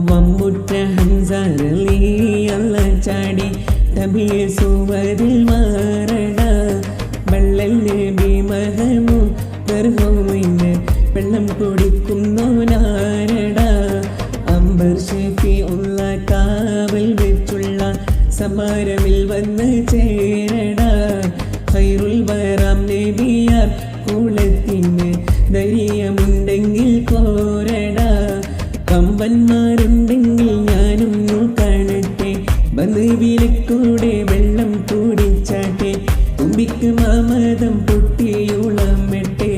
വമ്മുറ്റ ഹംസറലി അല്ല ചാടി തബിയ സുവരിൽ മാറട വള്ളൽ നബി മഹമൂദ് തർഹോമിന് വെള്ളം കുടിക്കുന്നോനാരട അംബർ ഷഫി ഉള്ള കാവൽ വെച്ചുള്ള സമാരമിൽ വന്ന് ചേരട ഖൈറുൽ വറാം നബിയാർ കൂളത്തിന് ധൈര്യമുണ്ടെങ്കിൽ കോരട കമ്പന്മാരുണ്ടെങ്കിൽ ഞാനും കാണട്ടെ വന്ന് വിലക്കൂടെ വെള്ളം കുടിച്ചാട്ടെ തുമ്പിക്ക് മാമതം പൊട്ടിയുളമട്ടെ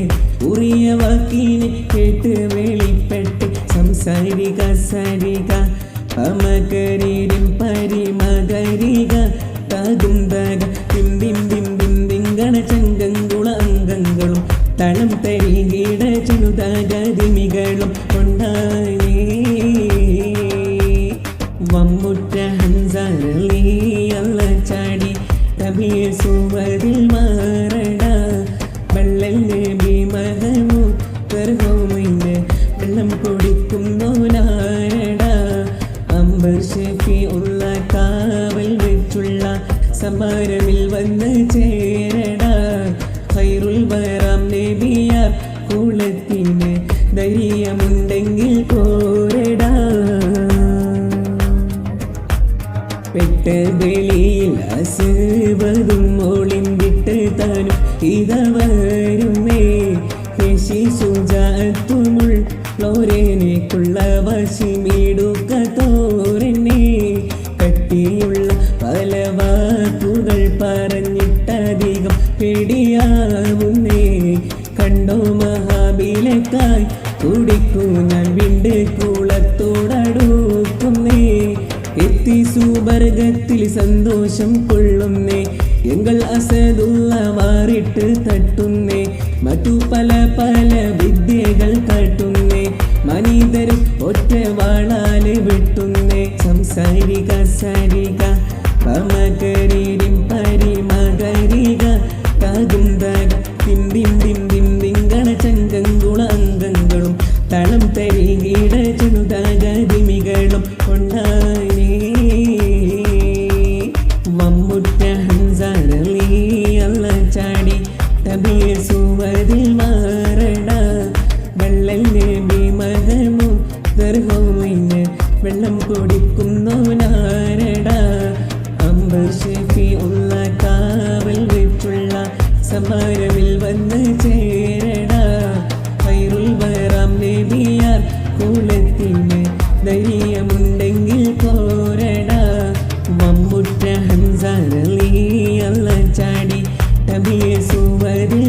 ഉറിയ വാക്കിനെ കേട്ട് വെളിപ്പെട്ട് സംസാരിക സരിക പമകരിരും പരിമകരിക താകുന്തക തിന്തിങ്കണ ചങ്കങ്കുള അംഗങ്ങളും തളം തരികിട ചെറുതാകതിമികളും ഉണ്ടായി വമ്മുറ്റ ഹംസറലി അല്ല ചാടി തബിയ സുവരിൽ മാറട വള്ളൽ നബി മഹമൂദ് തർഹോമിന് വെള്ളം കുടിക്കുന്നോനാരട അംബർ ഷഫി ഉള്ള കാവൽ വെച്ചുള്ള സമാരമിൽ വന്ന് ചേരട ഖൈറുൽ വറാം നബിയാർ കൂളത്തിന് ധൈര്യമുണ്ടെങ്കിൽ കോരട പെട്ട വെളിയിൽ അസുവതും ഒളിമ്പിട്ട് താനും ഇതവരുന്നേ പേശി സുജാത്തുമുള്ളോരേനേക്കുള്ള വശിമിടുക്ക തോരനെ കട്ടിയുള്ള പല വാക്കുകൾ പറഞ്ഞിട്ടധികം പേടിയാവുന്നേ കണ്ടോ മഹാബിലക്കായി കുടിക്കൂ ഞാൻ വിണ്ട് കുളത്തോടടുക്കുന്നേ എത്തി സുബർഗത്തിൽ സന്തോഷം കൊള്ളുന്നേ എങ്കൾ അസദുള്ള മാറിട്ട് തട്ടുന്നേ മറ്റു പല പല വിദ്യകൾ കാട്ടുന്നേ മനിതരും ഒറ്റ വാളാല് വെട്ടുന്നേ സംസാരിക സരിക പമകരിരും പരിമകരിക കാകുന്തക തിന്തിങ്കണ ചങ്കങ്കുള അംഗങ്ങളും തളം തരികിട ചെറുതാകതിമികളും ഉണ്ടായി വമ്മുറ്റ ഹംസറലി അല്ല ചാടി തബിയ സുവരിൽ മാറട വള്ളൽ നബി മഹമൂദ് തർഹോമിന് വെള്ളം കുടിക്കുന്നോനാരട അംബർ ഷഫി ഉള്ള കാവൽ വെച്ചുള്ള സമാരമിൽ വന്ന് ചേരട ഖൈറുൽ വറാം നബിയാർ കൂളത്തിന് ധൈര്യമുണ്ടെങ്കിൽ കോരട വമ്മുറ്റ ഹംസറലി അല്ല ചാടി തബിയ സുവരിൽ